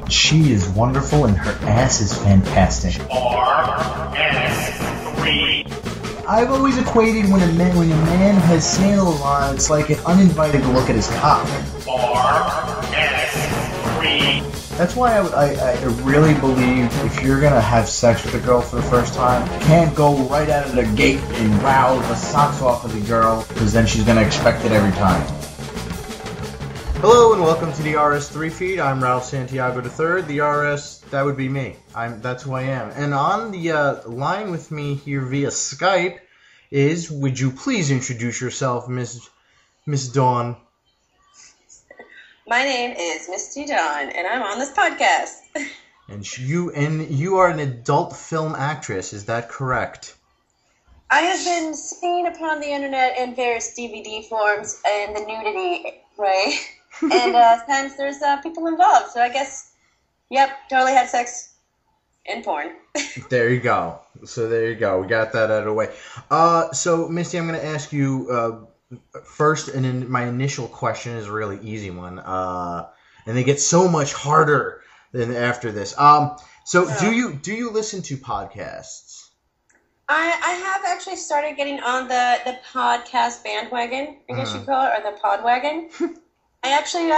She is wonderful and her ass is fantastic. RS3. I've always equated when a man has sandals on, it's like an uninvited look at his cock. RS3. That's why I really believe if you're gonna have sex with a girl for the first time, you can't go right out of the gate and wow the socks off of the girl, because then she's gonna expect it every time. Hello and welcome to the RS3 feed. I'm Ralph Santiago III. The RS, that would be me. That's who I am. And on the line with me here via Skype is, would you please introduce yourself, Miss Dawn? My name is Misti Dawn, and I'm on this podcast. And you are an adult film actress, is that correct? I have been seen upon the internet in various DVD forms and the nudity, right? And sometimes there's people involved, so I guess, yep, totally had sex in porn. There you go. So there you go. We got that out of the way. So Misti, I'm going to ask you first, and then my initial question is a really easy one, and they get so much harder than after this. So do you listen to podcasts? I have actually started getting on the podcast bandwagon, I guess you call it, or the podwagon. I actually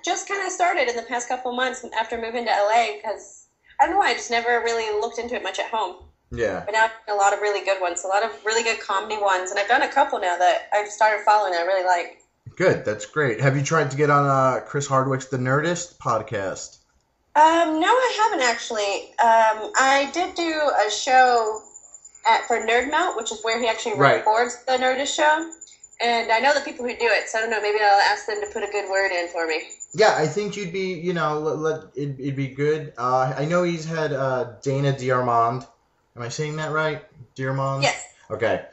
just kind of started in the past couple months after moving to LA because, I don't know, I just never really looked into it much at home. Yeah. But now I've done a lot of really good ones, a lot of really good comedy ones, and I've done a couple now that I've started following that I really like. Good, that's great. Have you tried to get on Chris Hardwick's The Nerdist podcast? No, I haven't actually. I did do a show for Nerd Mount, which is where he actually records the Nerdist show. And I know the people who do it, so I don't know, maybe I'll ask them to put a good word in for me. Yeah, I think you'd be, it'd be good. I know he's had Dana Diarmond. Am I saying that right? Diarmond? Yes. Okay.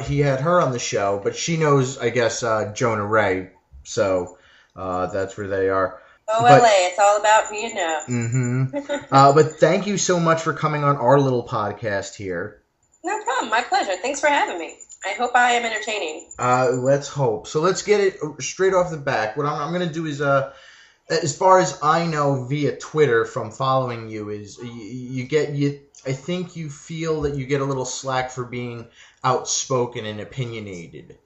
He had her on the show, but she knows, I guess, Jonah Ray, so that's where they are. LA, it's all about who you know. Mm-hmm. But thank you so much for coming on our little podcast here. No problem, my pleasure. Thanks for having me. I hope I am entertaining. Let's hope. So let's get it straight off the back. What I'm going to do is, as far as I know via Twitter from following you, is I think you feel that you get a little slack for being outspoken and opinionated.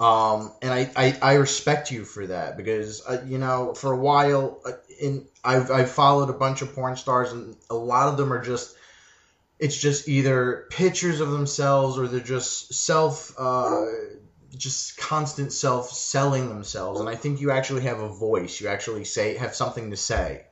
And I respect you for that because, for a while, I've followed a bunch of porn stars and a lot of them are it's just either pictures of themselves or they're just constant self-selling themselves. And I think you actually have a voice. You actually have something to say.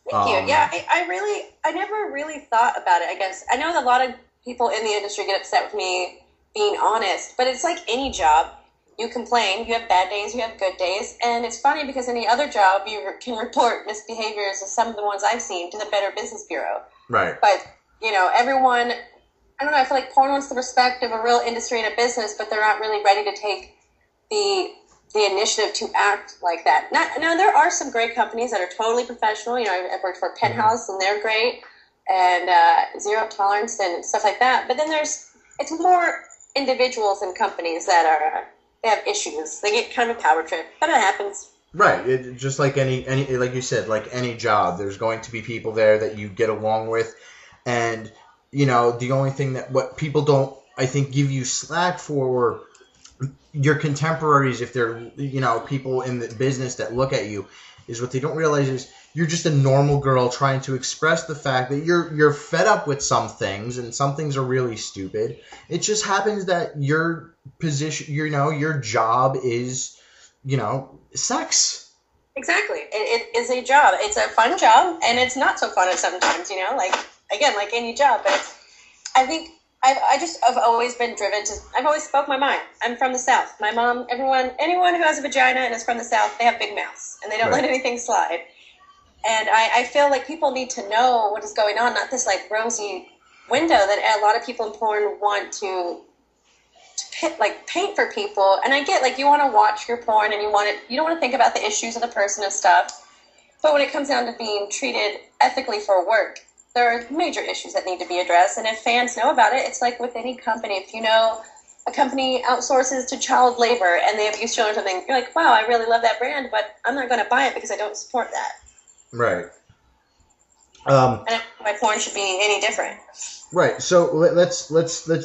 Thank you. Yeah, I never really thought about it, I guess. I know that a lot of people in the industry get upset with me being honest, but it's like any job. You complain, you have bad days, you have good days, and it's funny because any other job you can report misbehaviors as some of the ones I've seen to the Better Business Bureau. Right. But everyone, I don't know, I feel like porn wants the respect of a real industry and a business, but they're not really ready to take the initiative to act like that. Now, there are some great companies that are totally professional. I've worked for Penthouse, and they're great, and Zero Tolerance and stuff like that. But then it's more individuals and companies that they have issues. They get kind of a power trip, but it happens. Right. Just like any, like you said, like any job, there's going to be people there that you get along with. And, the only thing that what people don't, I think, give you slack for, your contemporaries, if they're, people in the business that look at you, is what they don't realize is you're just a normal girl trying to express the fact that you're fed up with some things and some things are really stupid. It just happens that your position, your job is, sex. Exactly. It is a job. It's a fun job, and it's not so fun at sometimes, like any job. But I think I've always been driven to, I've always spoke my mind. I'm from the South. My mom, anyone who has a vagina and is from the South, they have big mouths, and they don't let anything slide. And I feel like people need to know what is going on, not this like rosy window that a lot of people in porn want to paint for people. And I get like you want to watch your porn and you don't want to think about the issues of the person and stuff. But when it comes down to being treated ethically for work, there are major issues that need to be addressed. And if fans know about it, it's like with any company. If a company outsources to child labor and they abuse children or something, you're like, wow, I really love that brand, but I'm not going to buy it because I don't support that. Right. I don't think my porn should be any different. Right. So let's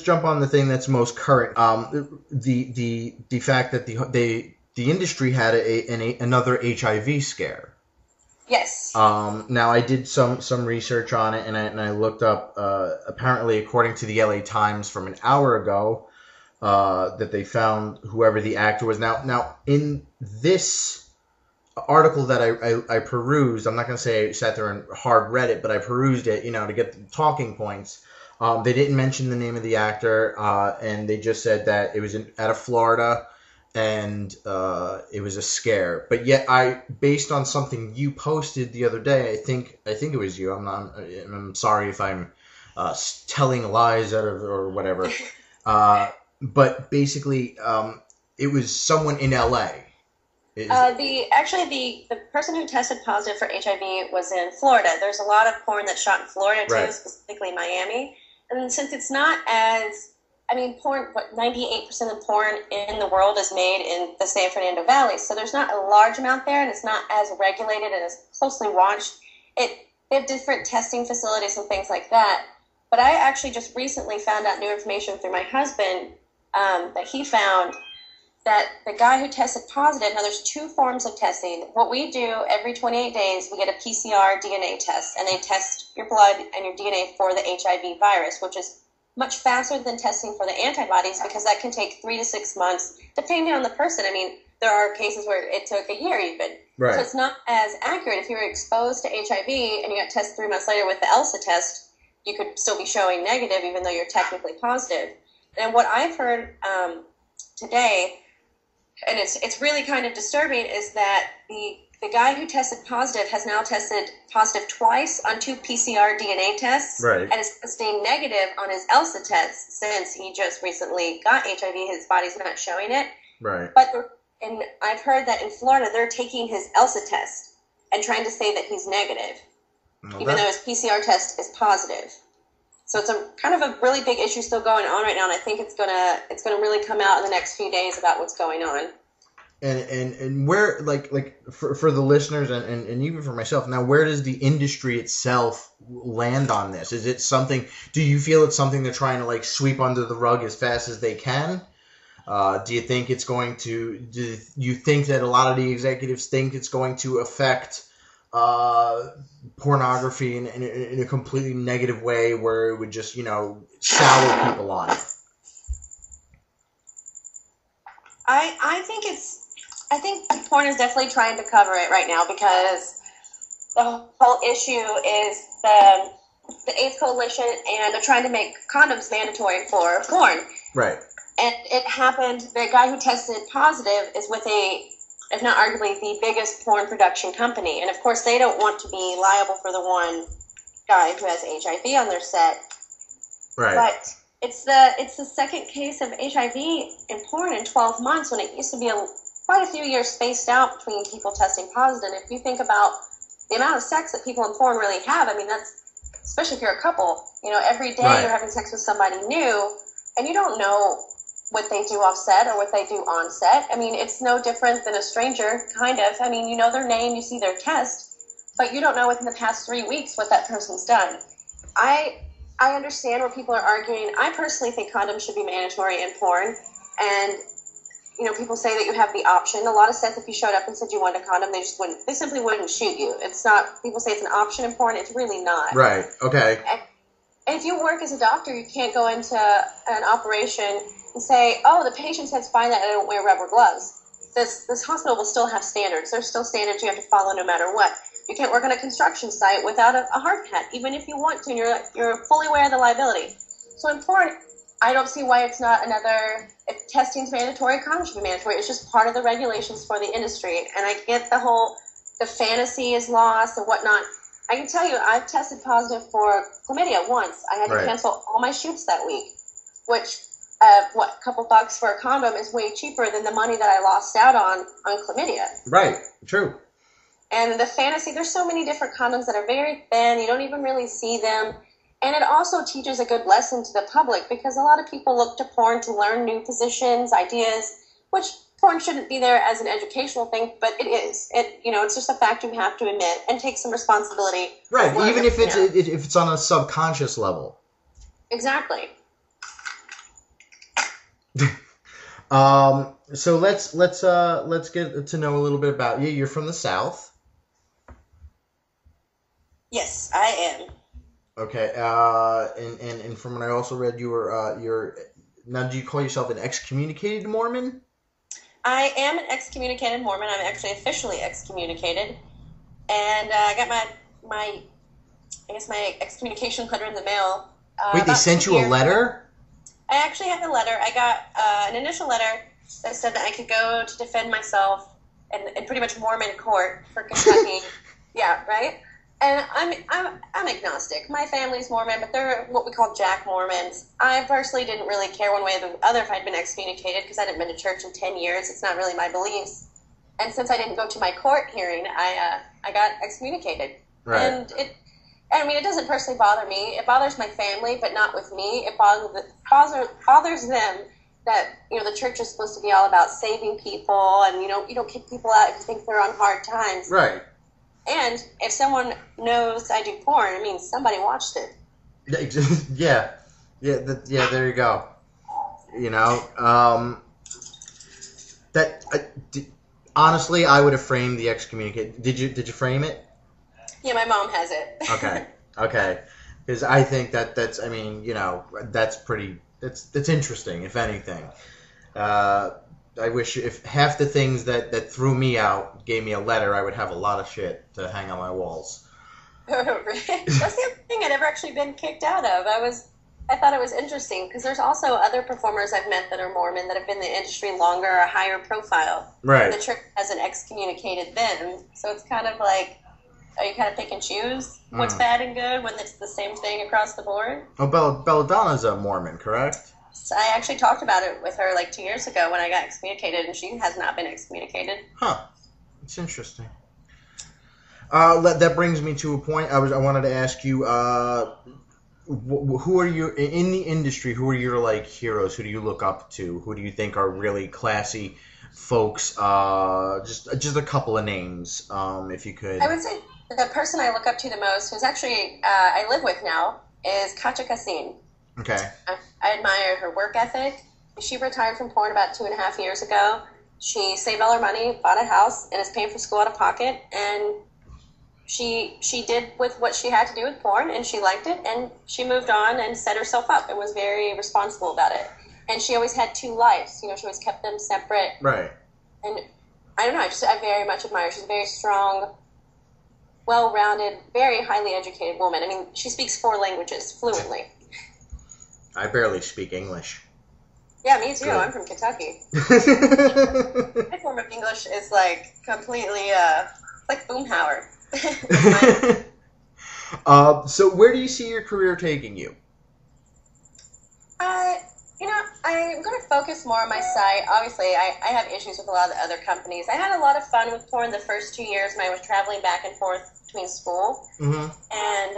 jump on the thing that's most current. The fact that the industry had another HIV scare. Yes. Now I did some research on it, and I looked up. Apparently, according to the LA Times from an hour ago, that they found whoever the actor was. Now in this article that I perused, I'm not going to say I sat there and hard read it, but I perused it, to get the talking points. They didn't mention the name of the actor, and they just said that it was out of Florida, and it was a scare. But yet, based on something you posted the other day, I think it was you. I'm sorry if I'm telling lies or whatever. But basically, it was someone in LA. The person who tested positive for HIV was in Florida. There's a lot of porn that's shot in Florida too, right. Specifically Miami. And since it's not porn, 98% of porn in the world is made in the San Fernando Valley, so there's not a large amount there, and it's not as regulated and as closely watched. They have different testing facilities and things like that. But I actually just recently found out new information through my husband that he found that the guy who tested positive, now there's two forms of testing. What we do every 28 days, we get a PCR DNA test, and they test your blood and your DNA for the HIV virus, which is much faster than testing for the antibodies because that can take 3 to 6 months, depending on the person. I mean, there are cases where it took a year even. Right. So it's not as accurate. If you were exposed to HIV and you got tested 3 months later with the ELSA test, you could still be showing negative even though you're technically positive. And what I've heard today, and it's really kind of disturbing, is that the guy who tested positive has now tested positive twice on 2 PCR DNA tests, right. and is testing negative on his ELSA test since he just recently got HIV. His body's not showing it. Right. And I've heard that in Florida they're taking his ELSA test and trying to say that he's negative, even though his PCR test is positive. So it's a kind of a really big issue still going on right now, and I think it's gonna really come out in the next few days about what's going on. And where, like for the listeners and even for myself, now where does the industry itself land on this? Is it something? Do you feel it's something they're trying to sweep under the rug as fast as they can? Do you think it's going to? Do you think that a lot of the executives think it's going to affect pornography in a completely negative way, where it would just sour people on it? I think porn is definitely trying to cover it right now because the whole issue is the AIDS Coalition, and they're trying to make condoms mandatory for porn. Right. And it happened. The guy who tested positive is with if not arguably the biggest porn production company, and of course they don't want to be liable for the one guy who has HIV on their set. Right. But it's the second case of HIV in porn in 12 months, when it used to be quite a few years spaced out between people testing positive. And if you think about the amount of sex that people in porn really have, I mean, that's, especially if you're a couple, every day right. You're having sex with somebody new, and you don't know what they do off set or what they do on set. I mean, it's no different than a stranger, kind of. I mean, you know their name, you see their test, but you don't know within the past 3 weeks what that person's done. I understand where people are arguing. I personally think condoms should be mandatory in porn, and people say that you have the option. A lot of sets, if you showed up and said you wanted a condom, they simply wouldn't shoot you. It's not. People say it's an option in porn. It's really not. Right. Okay. And if you work as a doctor, you can't go into an operation and say, "Oh, the patient says fine that I don't wear rubber gloves." This hospital will still have standards. There's still standards you have to follow no matter what. You can't work on a construction site without a hard hat, even if you want to, and you're fully aware of the liability. So in porn, I don't see why it's not if testing's mandatory, condoms should be mandatory. It's just part of the regulations for the industry. And I get the fantasy is lost and whatnot. I can tell you, I've tested positive for chlamydia once. I had to right. cancel all my shoots that week, which, a couple bucks for a condom is way cheaper than the money that I lost out on chlamydia. Right. True. And the fantasy, there's so many different condoms that are very thin. You don't even really see them. And it also teaches a good lesson to the public, because a lot of people look to porn to learn new positions, ideas, which porn shouldn't be there as an educational thing, but it is. It's just a fact you have to admit and take some responsibility. Right, even if it's on a subconscious level. Exactly. So let's get to know a little bit about you. You're from the South. Yes, I am. Okay. And from what I also read, you're now. Do you call yourself an excommunicated Mormon? I am an excommunicated Mormon. I'm actually officially excommunicated, and I got my excommunication letter in the mail. Wait, they sent you a letter? I actually had a letter. I got an initial letter that said that I could go to defend myself in pretty much Mormon court for Kentucky. Yeah, right. And I'm agnostic. My family's Mormon, but they're what we call Jack Mormons. I personally didn't really care one way or the other if I'd been excommunicated because I hadn't been to church in 10 years. It's not really my beliefs. And since I didn't go to my court hearing, I got excommunicated. Right. And it doesn't personally bother me. It bothers my family, but not with me. It bothers them that the church is supposed to be all about saving people, and you don't kick people out if you think they're on hard times. Right. And if someone knows I do porn, it means somebody watched it. Yeah. There you go. Honestly, I would have framed the excommunicate. Did you frame it? Yeah, my mom has it. Okay. Because I think that's interesting, if anything. I wish if half the things that threw me out gave me a letter, I would have a lot of shit to hang on my walls. That's the other thing I'd ever actually been kicked out of. I thought it was interesting because there's also other performers I've met that are Mormon that have been in the industry longer, a higher profile. Right. The church hasn't excommunicated them, so it's kind of like, are you kind of pick and choose what's bad and good when it's the same thing across the board? Oh, Belladonna's a Mormon, correct? So I actually talked about it with her like 2 years ago when I got excommunicated, and she has not been excommunicated. Huh. It's interesting. That brings me to a point. I wanted to ask you, who are you in the industry? Who are your heroes? Who do you look up to? Who do you think are really classy folks? Just a couple of names, if you could. I would say the person I look up to the most, who's actually I live with now, is Katja Kassin. Okay. I admire her work ethic. She retired from porn about 2.5 years ago. She saved all her money, bought a house, and is paying for school out of pocket. And she did with what she had to do with porn, and she liked it, and she moved on and set herself up and was very responsible about it. And she always had two lives. She always kept them separate. Right. And I don't know. I very much admire her. She's a very strong, well-rounded, very highly educated woman. I mean, she speaks 4 languages fluently. I barely speak English. Yeah, me too. Good. I'm from Kentucky. My form of English is completely like Boomhauer. So where do you see your career taking you? I'm going to focus more on my site. Obviously, I have issues with a lot of the other companies. I had a lot of fun with porn the first 2 years when I was traveling back and forth between school. Mm-hmm. And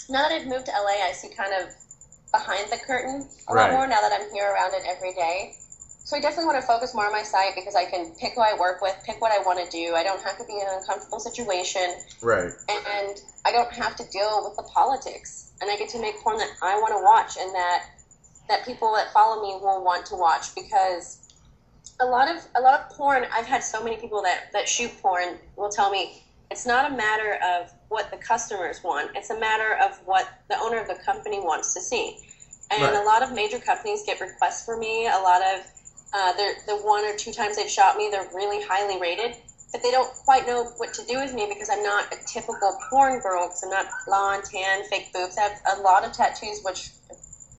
now that I've moved to LA, I see kind of behind the curtain a lot more now that I'm here around it every day. So I definitely want to focus more on my site because I can pick who I work with, pick what I want to do. I don't have to be in an uncomfortable situation. Right. And I don't have to deal with the politics. And I get to make porn that I want to watch and that people that follow me will want to watch, because a lot of porn, I've had so many people that shoot porn will tell me it's not a matter of what the customers want. It's a matter of what the owner of the company wants to see. And a lot of major companies get requests for me. A lot of the 1 or 2 times they've shot me, they're really highly rated, but they don't quite know what to do with me because I'm not a typical porn girl, because I'm not blonde, tan, fake boobs. I have a lot of tattoos, which